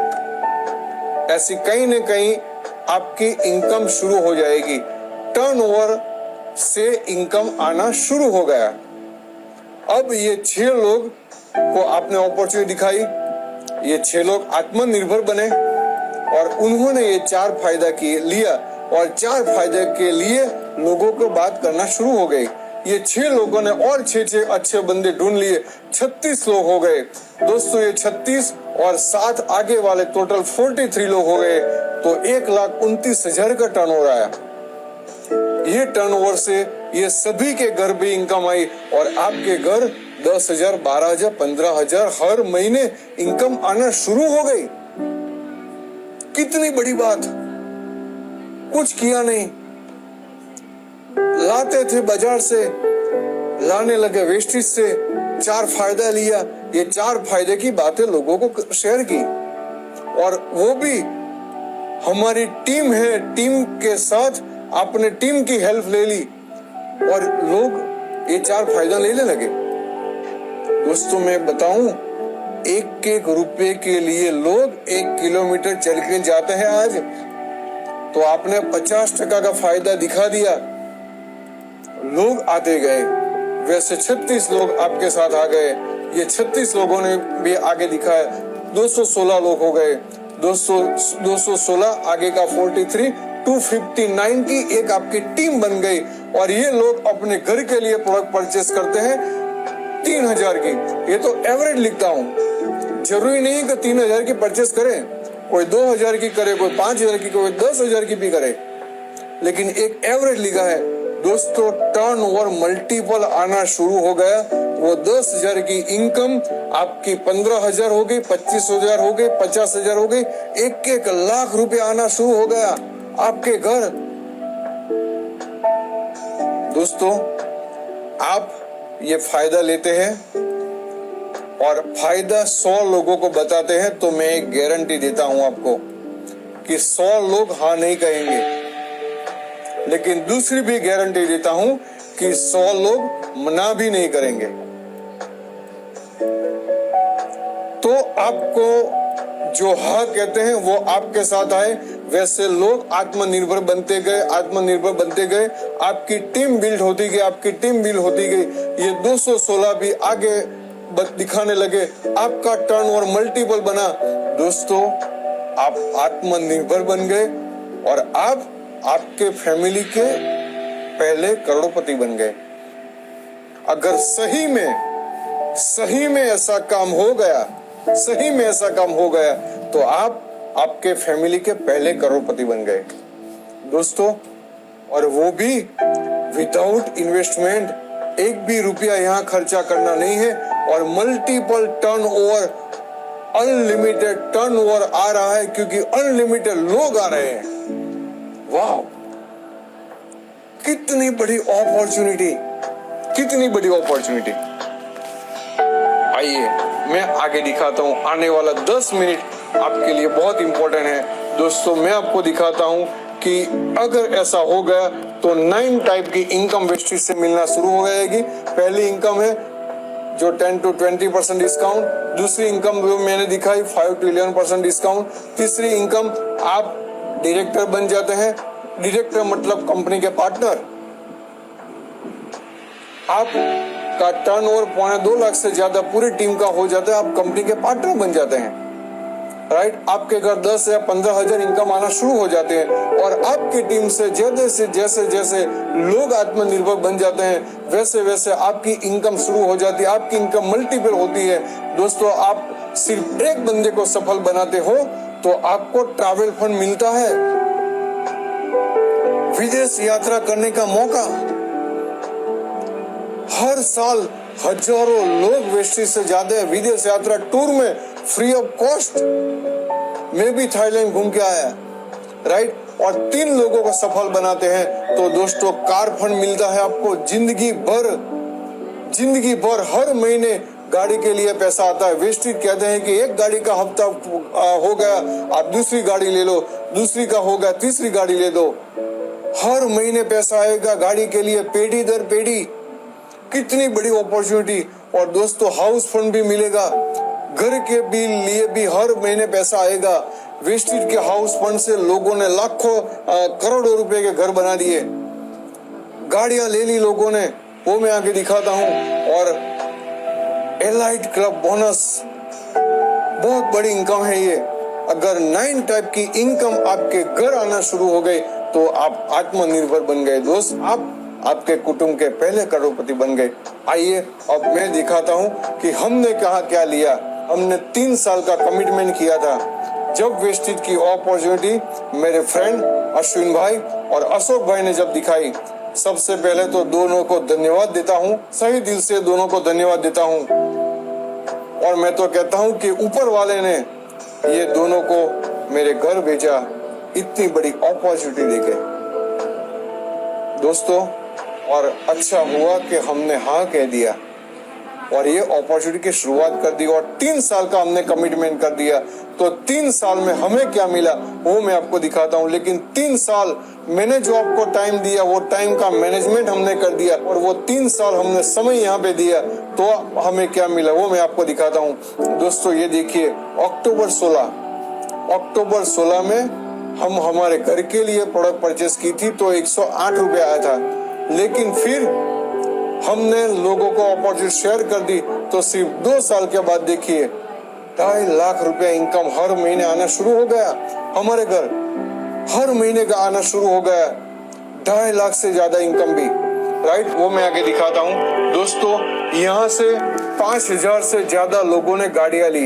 ऐसी कहीं न कहीं आपकी इनकम शुरू हो जाएगी। टर्नओवर से इनकम आना शुरू हो गया। अब ये 6 लोग को आपने अपॉर्चुनिटी दिखाई, ये 6 लोग आत्मनिर्भर बने और उन्होंने ये 4 फायदा लिया और 4 फायदे के लिए लोगों को बात करना शुरू हो गई। ये 6 लोगों ने और 6 अच्छे बंदे ढूंढ लिए, 36 लोग हो गए। दोस्तों ये 36 और 7 आगे वाले टोटल 43 लोग हो गए, तो 1,29,000 का टर्नओवर आया। ये टर्नओवर से ये सभी के घर भी इनकम आई और आपके घर 10,000, 12,000, 15,000 हर महीने इनकम आना शुरू हो गई। कितनी बड़ी बात, कुछ किया नहीं, लाते थे बाजार से, लाने लगे वेस्टेज से, 4 फायदा लिया, ये 4 फायदे की बातें लोगों को शेयर की। और वो भी हमारी टीम है, टीम के साथ आपने टीम की हेल्प ले ली और लोग ये 4 फायदा लेने लगे। दोस्तों मैं बताऊं, 1-1 रुपए के लिए लोग 1 किलोमीटर चल के जाते हैं आज, तो आपने 50% का फायदा दिखा दिया, लोग आते गए। वैसे 36 लोग आपके साथ आ गए, ये 36 लोगों ने भी आगे दिखाया, 216 लोग हो गए। 216 आगे का 43, 259 की एक आपकी टीम बन गई और ये लोग अपने घर के लिए प्रोडक्ट परचेस करते हैं 3,000 की। ये तो एवरेज लिखता हूँ, जरूरी नहीं कि 3,000 की परचेस करें, कोई 2,000 की करे, कोई 5,000 की, कोई 10,000 की भी करे, लेकिन एक एवरेज लिखा है। दोस्तों टर्नओवर मल्टीपल आना शुरू हो गया। वो 10,000 की इनकम आपकी 15,000 हो गई, 25,000 हो गई, 50,000 हो गई, 1-1 लाख रुपए आना शुरू हो गया आपके घर। दोस्तों आप ये फायदा लेते हैं और फायदा 100 लोगों को बताते हैं, तो मैं एक गारंटी देता हूं आपको कि 100 लोग हाँ नहीं कहेंगे, लेकिन दूसरी भी गारंटी देता हूं कि 100 लोग मना भी नहीं करेंगे। तो आपको जो हाँ कहते हैं वो आपके साथ आए, वैसे लोग आत्मनिर्भर बनते गए, आत्मनिर्भर बनते गए, आपकी टीम बिल्ड होती गई, आपकी टीम बिल्ड होती गई। ये 216 भी आगे दिखाने लगे, आपका टर्नओवर मल्टीपल बना। दोस्तों आप आत्मनिर्भर बन गए और आप आपके फैमिली के पहले करोड़पति बन गए। अगर सही में ऐसा काम हो गया, सही में ऐसा काम हो गया, तो आप आपके फैमिली के पहले करोड़पति बन गए दोस्तों। और वो भी विदाउट इन्वेस्टमेंट, एक भी रुपया यहाँ खर्चा करना नहीं है और मल्टीपल टर्नओवर, अनलिमिटेड टर्नओवर आ रहा है क्योंकि अनलिमिटेड लोग आ रहे हैं। वाह, कितनी बड़ी अपॉर्चुनिटी, कितनी बड़ी अपॉर्चुनिटी। आइए मैं आगे दिखाता हूं, आने वाला 10 मिनट आपके लिए बहुत इंपॉर्टेंट है। दोस्तों मैं आपको दिखाता हूँ कि अगर ऐसा हो गया तो 9 टाइप की इनकम वेस्टेज से मिलना शुरू हो जाएगी। पहली इनकम है जो 10 to 20% डिस्काउंट, दूसरी इनकम जो मैंने दिखाई 5 to 11% डिस्काउंट, तीसरी इनकम आप डायरेक्टर बन जाते हैं। डायरेक्टर मतलब कंपनी के पार्टनर। आपका टर्नओवर 2.25 लाख से ज्यादा पूरी टीम का हो जाता है, आप कंपनी के पार्टनर बन जाते हैं। राइट, आपके घर 10 या 15 हजार इनकम आना शुरू हो जाते हैं और आपकी टीम से जैसे जैसे लोग आत्मनिर्भर बन जाते हैं वैसे वैसे आपकी इनकम शुरू हो जाती है, आपकी इनकम मल्टीपल होती है। दोस्तों आप सिर्फ एक बंदे को सफल बनाते हो तो आपको ट्रैवल फंड मिलता है, विदेश यात्रा करने का मौका। हर साल हजारों लोग वेस्टेज से जाते हैं विदेश यात्रा टूर में फ्री ऑफ कॉस्ट। मैं भी थाईलैंड घूम के आया, राइट, और 3 लोगों को सफल बनाते हैं तो दोस्तों कार फंड मिलता है आपको जिंदगी भर हर महीने गाड़ी के लिए पैसा आता है। वेस्टेज कहते हैं कि एक गाड़ी का हफ्ता हो गया आप दूसरी गाड़ी ले लो, दूसरी का हो गया तीसरी गाड़ी ले दो, हर महीने पैसा आएगा गाड़ी के लिए पेढ़ी दर पेढ़ी। कितनी बड़ी अपॉर्चुनिटी। और दोस्तों हाउस फंड भी मिलेगा, घर के बिल लिए भी हर महीने पैसा आएगा। वेस्टेज के हाउस फंड से लोगों ने लाखों करोड़ों रुपए के घर बना दिए, गाड़ियां ले ली लोगों ने, वो मैं आगे दिखाता हूं। और एलाइट क्लब बोनस, बहुत बड़ी इनकम है ये। अगर 9 टाइप की इनकम आपके घर आना शुरू हो गई तो आप आत्मनिर्भर बन गए दोस्त, आप आपके कुटुंब के पहले करोड़पति बन गए। आइए अब मैं दिखाता हूँ कि हमने क्या लिया। हमने 3 साल का कमिटमेंट किया था। जब वेस्टेज की अपॉर्चुनिटी मेरे फ्रेंड अश्विन भाई और अशोक भाई ने जब दिखाई, सबसे पहले तो दोनों को धन्यवाद देता हूँ, सही दिल से दोनों को धन्यवाद देता हूँ। और मैं तो कहता हूँ कि ऊपर वाले ने ये दोनों को मेरे घर भेजा इतनी बड़ी अपॉर्चुनिटी देके दोस्तों। और अच्छा हुआ कि हमने हाँ कह दिया और ये अपॉर्चुनिटी की शुरुआत कर दी और 3 साल का हमने कमिटमेंट कर दिया। तो 3 साल में हमें क्या मिला वो मैं आपको दिखाता हूँ। लेकिन 3 साल मैंने जो आपको टाइम दिया वो टाइम का मैनेजमेंट हमने कर दिया और वो 3 साल हमने समय यहाँ पे दिया तो हमें क्या मिला वो मैं आपको दिखाता हूँ। दोस्तों ये देखिए अक्टूबर 16 में हम हमारे घर के लिए प्रोडक्ट परचेस की थी तो 108 रुपये आया था। लेकिन फिर हमने लोगों को अपॉर्चुनिटी शेयर कर दी तो सिर्फ 2 साल के बाद देखिए 2.5 लाख रुपए इनकम हर महीने आना शुरू हो गया। हमारे घर हर महीने का आना शुरू हो गया, 2.5 लाख से ज्यादा इनकम भी, राइट, वो मैं आगे दिखाता हूँ। दोस्तों यहाँ से 5,000 से ज्यादा लोगों ने गाड़ियां ली।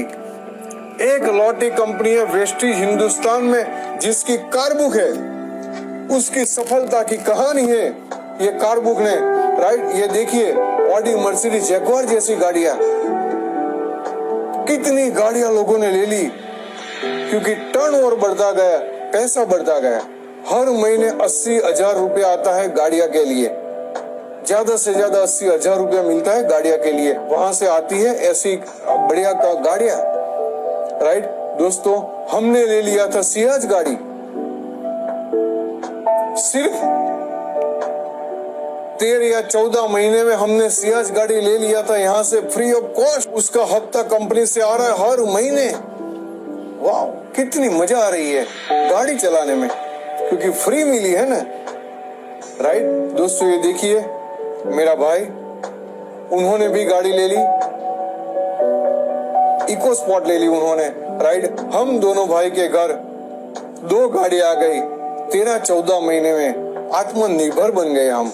एक लॉटरी कंपनी है वेस्टेज हिंदुस्तान में जिसकी कार बुक है, उसकी सफलता की कहानी है ये कार बुक ने, राइट। ये देखिए ऑडी मर्सिडीज जैगवार जैसी गाड़ियां, कितनी गाड़ियां लोगों ने ले ली क्योंकि टर्नओवर बढ़ता गया, पैसा बढ़ता गया। हर महीने 80,000 रुपये आता है गाड़ियां के लिए, ज्यादा से ज्यादा 80,000 रुपया मिलता है गाड़ियां के लिए, वहां से आती है ऐसी बढ़िया गाड़ियां, राइट। दोस्तों हमने ले लिया था सियाज गाड़ी, सिर्फ 13 या 14 महीने में हमने सियाज गाड़ी ले लिया था यहाँ से फ्री ऑफ कॉस्ट। उसका हफ्ता कंपनी से आ रहा है हर महीने। वाह कितनी मजा आ रही है गाड़ी चलाने में क्योंकि फ्री मिली है ना, राइट। दोस्तों ये देखिए मेरा भाई, उन्होंने भी गाड़ी ले ली, इको स्पॉट ले ली उन्होंने, राइट। हम दोनों भाई के घर 2 गाड़ी आ गई। 13-14 महीने में आत्मनिर्भर बन गए हम।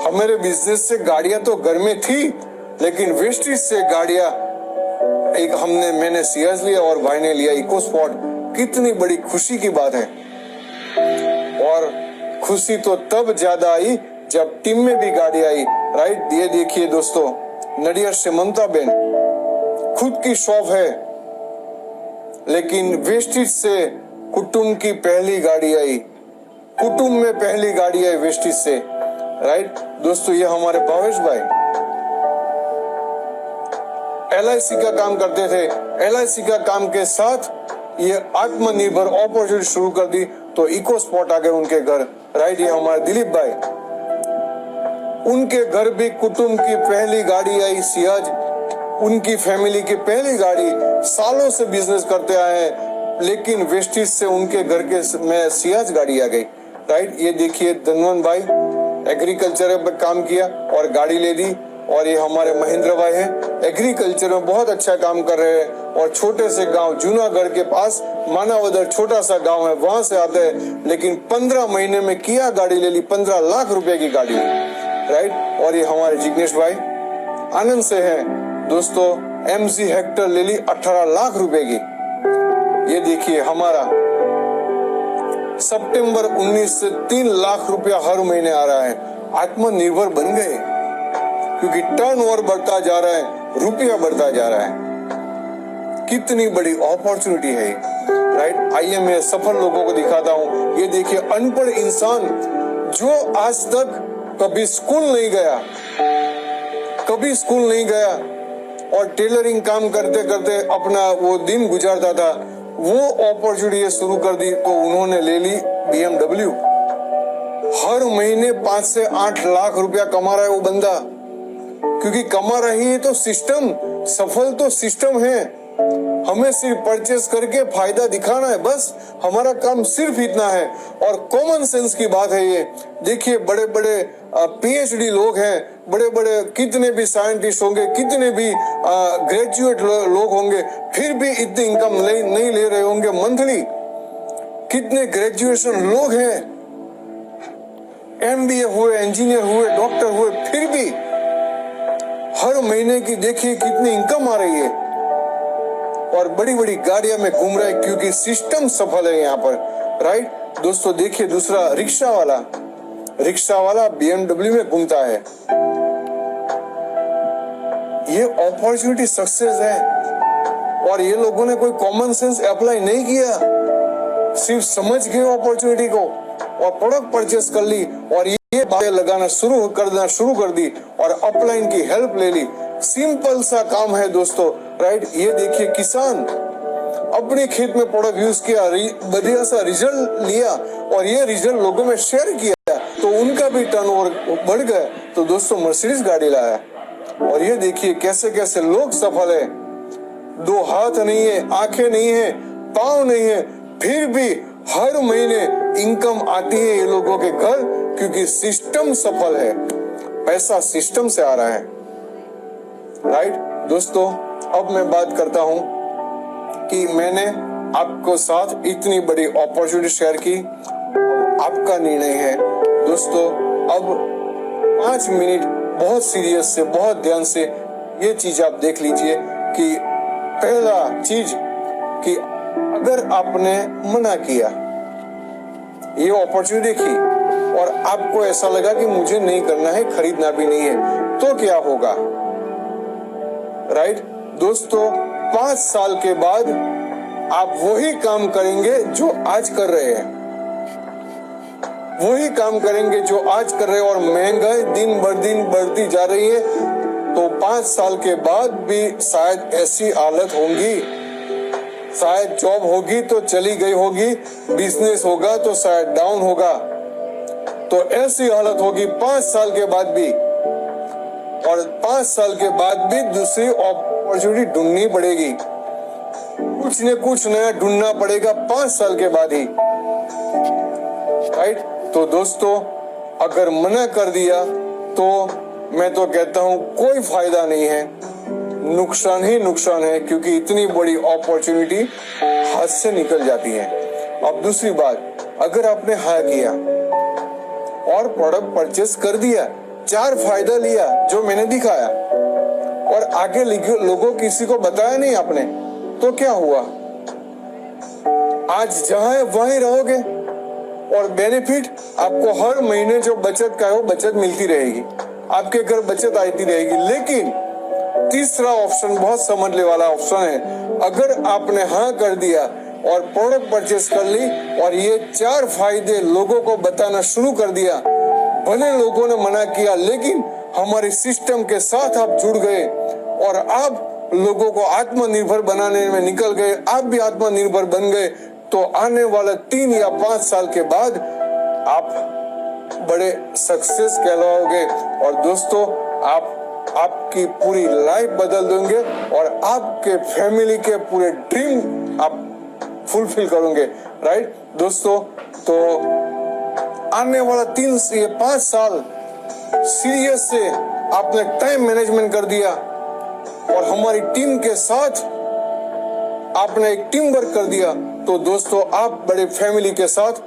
हमारे बिजनेस से गाड़ियां तो घर में थी लेकिन वेस्टेज से गाड़ियां एक मैंने सियाज लिया और भाई ने लिया इको स्पॉट। कितनी बड़ी खुशी की बात है। और खुशी तो तब ज्यादा आई जब टीम में भी गाड़ी आई, राइट। ये देखिए दोस्तों, नडियाद से ममता बेन, खुद की शॉप है लेकिन वेस्टेज से कुटुंब की पहली गाड़ी आई, कुटुंब में पहली गाड़ी आई वेस्टेज से, राइट। दोस्तों ये हमारे भावेश भाई, LIC का काम करते थे, LIC का काम के साथ ये आत्मनिर्भर अपॉर्चुनिटी शुरू कर दी, तो इको स्पॉट आ गए उनके घर। राइट, ये हमारे दिलीप भाई, उनके घर भी कुटुंब की पहली गाड़ी आई सियाज, उनकी फैमिली की पहली गाड़ी, सालों से बिजनेस करते आए हैं, लेकिन वेस्टिज से उनके घर के में सियाज गाड़ी आ गई। राइट, ये देखिए धनवंत भाई एग्रीकल्चर में काम किया और गाड़ी ले दी। और ये हमारे महेंद्र भाई हैं, एग्रीकल्चर में बहुत अच्छा काम कर रहे हैं और छोटे से गांव जूनागढ़ के पास मानावदर छोटा सा गांव है, वहां से आते हैं, लेकिन 15 महीने में किया गाड़ी ले ली, 15 लाख रुपए की गाड़ी। राइट, और ये हमारे जिग्नेश भाई आनंद से हैं दोस्तों, MG हेक्टर ले ली 18 लाख रुपए की। ये देखिए हमारा सितंबर 19 से 3 लाख रुपया हर महीने आ रहा है। आत्मनिर्भर बन गए क्योंकि टर्नओवर बढ़ता जा रहा है, रुपया बढ़ता जा रहा है। कितनी बड़ी अपॉर्चुनिटी है। राइट, आइए मैं सफल लोगों को दिखाता हूँ। ये देखिए अनपढ़ इंसान जो आज तक कभी स्कूल नहीं गया और टेलरिंग काम करते करते अपना वो दिन गुजारता था, वो अपॉर्चुनिटी शुरू कर दी तो उन्होंने ले ली BMW। हर महीने 5 से 8 लाख रुपया कमा रहा है वो बंदा, क्योंकि कमा रही है तो सिस्टम, सफल तो सिस्टम है। हमें सिर्फ परचेस करके फायदा दिखाना है, बस हमारा काम सिर्फ इतना है। और कॉमन सेंस की बात है ये। देखिए बड़े बड़े PhD लोग हैं, बड़े बड़े कितने भी साइंटिस्ट होंगे, कितने भी ग्रेजुएट लोग होंगे, फिर भी इतनी इनकम नहीं ले रहे होंगे मंथली। कितने ग्रेजुएशन लोग हैं, MBA हुए, इंजीनियर हुए, डॉक्टर हुए, फिर भी हर महीने की देखिए कितनी इनकम आ रही है और बड़ी बड़ी गाड़ियां में घूम रहे हैं, क्योंकि सिस्टम सफल है यहाँ पर। राइट दोस्तों, देखिए दूसरा रिक्शा वाला BMW में घूमता है। ये अपॉर्चुनिटी सक्सेस है और ये लोगों ने कोई कॉमन सेंस अप्लाई नहीं किया, सिर्फ समझ गए अपॉर्चुनिटी को और प्रोडक्ट परचेस कर ली और ये बातें लगाना शुरू कर दी और अपलाइन की हेल्प ले ली। सिंपल सा काम है दोस्तों। राइट, ये देखिए किसान अपने खेत में प्रोडक्ट यूज किया, बढ़िया सा रिजल्ट लिया और ये रिजल्ट लोगों में शेयर किया तो उनका भी टर्नओवर बढ़ गया, तो दोस्तों मर्सिडीज गाड़ी लाया। और ये देखिए कैसे कैसे लोग सफल है। 2 हाथ नहीं है, आंखें नहीं है, पाँव नहीं है, फिर भी हर महीने इनकम आती है ये लोगों के घर, क्योंकि सिस्टम सफल है, पैसा सिस्टम से आ रहा है। राइट दोस्तों, अब मैं बात करता हूं कि मैंने आपको साथ इतनी बड़ी अपॉर्चुनिटी शेयर की, आपका निर्णय है दोस्तों। अब 5 मिनट बहुत सीरियस से, बहुत ध्यान से ये चीज आप देख लीजिए कि पहला चीज कि अगर आपने मना किया, ये अपॉर्चुनिटी देखी और आपको ऐसा लगा कि मुझे नहीं करना है, खरीदना भी नहीं है, तो क्या होगा। राइट दोस्तों, 5 साल के बाद आप वही काम करेंगे जो आज कर रहे हैं, वही काम करेंगे जो आज कर रहे हैं और महंगाई दिन ब दिन बढ़ती जा रही है, तो 5 साल के बाद भी शायद ऐसी हालत होंगी, शायद जॉब होगी तो चली गई होगी, बिजनेस होगा तो शायद डाउन होगा, तो ऐसी हालत होगी 5 साल के बाद भी। और 5 साल के बाद भी दूसरी अपॉर्चुनिटी ढूंढनी पड़ेगी, कुछ न कुछ नया ढूंढना पड़ेगा 5 साल के बाद ही। राइट, तो दोस्तों अगर मना कर दिया तो मैं तो कहता हूं कोई फायदा नहीं है, नुकसान ही नुकसान है, क्योंकि इतनी बड़ी अपॉर्चुनिटी हाथ से निकल जाती है। अब दूसरी बात, अगर आपने हाँ किया और प्रोडक्ट परचेस कर दिया, 4 फायदा लिया जो मैंने दिखाया और आगे लोगों किसी को बताया नहीं आपने, तो क्या हुआ। आज जहां है वहीं रहोगे और बेनिफिट आपको हर महीने जो बचत का है वो बचत मिलती रहेगी, आपके घर बचत आती रहेगी। लेकिन तीसरा ऑप्शन बहुत समझने वाला ऑप्शन है, अगर आपने हाँ कर दिया और प्रोडक्ट परचेस कर ली और ये 4 फायदे लोगों को बताना शुरू कर दिया, भले लोगों ने मना किया लेकिन हमारे सिस्टम के साथ आप जुड़ गए और आप लोगों को आत्मनिर्भर बनाने में निकल गए, आप भी आत्मनिर्भर बन गए, तो आने वाला 3 या 5 साल के बाद आप बड़े सक्सेस कहलाओगे। और दोस्तों आपकी पूरी लाइफ बदल देंगे और आपके फैमिली के पूरे ड्रीम आप फुलफिल करोगे, राइट दोस्तों। तो आने वाला 3 से 5 साल सीरियस से आपने टाइम मैनेजमेंट कर दिया और हमारी टीम के साथ आपने एक टीम वर्क कर दिया, तो दोस्तों आप बड़े फैमिली के साथ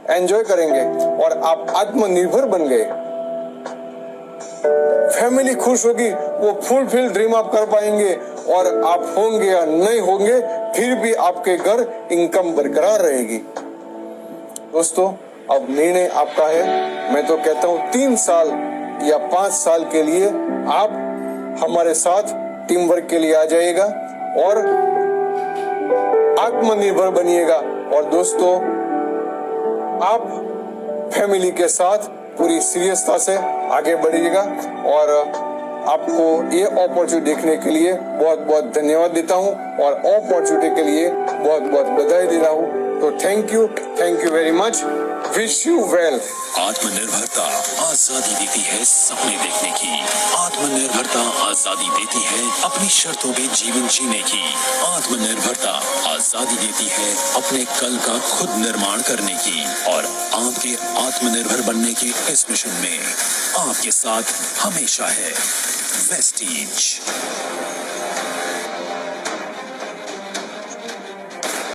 एंजॉय करेंगे और आप आत्मनिर्भर बन गए। फैमिली खुश होगी, वो फुलफिल ड्रीम आप कर पाएंगे और आप होंगे या नहीं होंगे फिर भी आपके घर इनकम बरकरार रहेगी। दोस्तों अब निर्णय आपका है। मैं तो कहता हूँ 3 साल या 5 साल के लिए आप हमारे साथ टीम वर्क के लिए आ जाइएगा और आत्मनिर्भर बनिएगा। और दोस्तों आप फैमिली के साथ पूरी सीरियसता से आगे बढ़िएगा और आपको ये अपॉर्चुनिटी देखने के लिए बहुत बहुत धन्यवाद देता हूँ और अपॉर्चुनिटी के लिए बहुत बहुत बधाई दे रहा हूँ। तो thank you very much, wish you well. आत्मनिर्भरता आजादी देती है सपने देखने की, आत्मनिर्भरता आजादी देती है अपनी शर्तों पे जीवन जीने की, आत्मनिर्भरता आजादी देती है अपने कल का खुद निर्माण करने की। और आपके आत्मनिर्भर बनने के इस मिशन में आपके साथ हमेशा है वेस्टीज।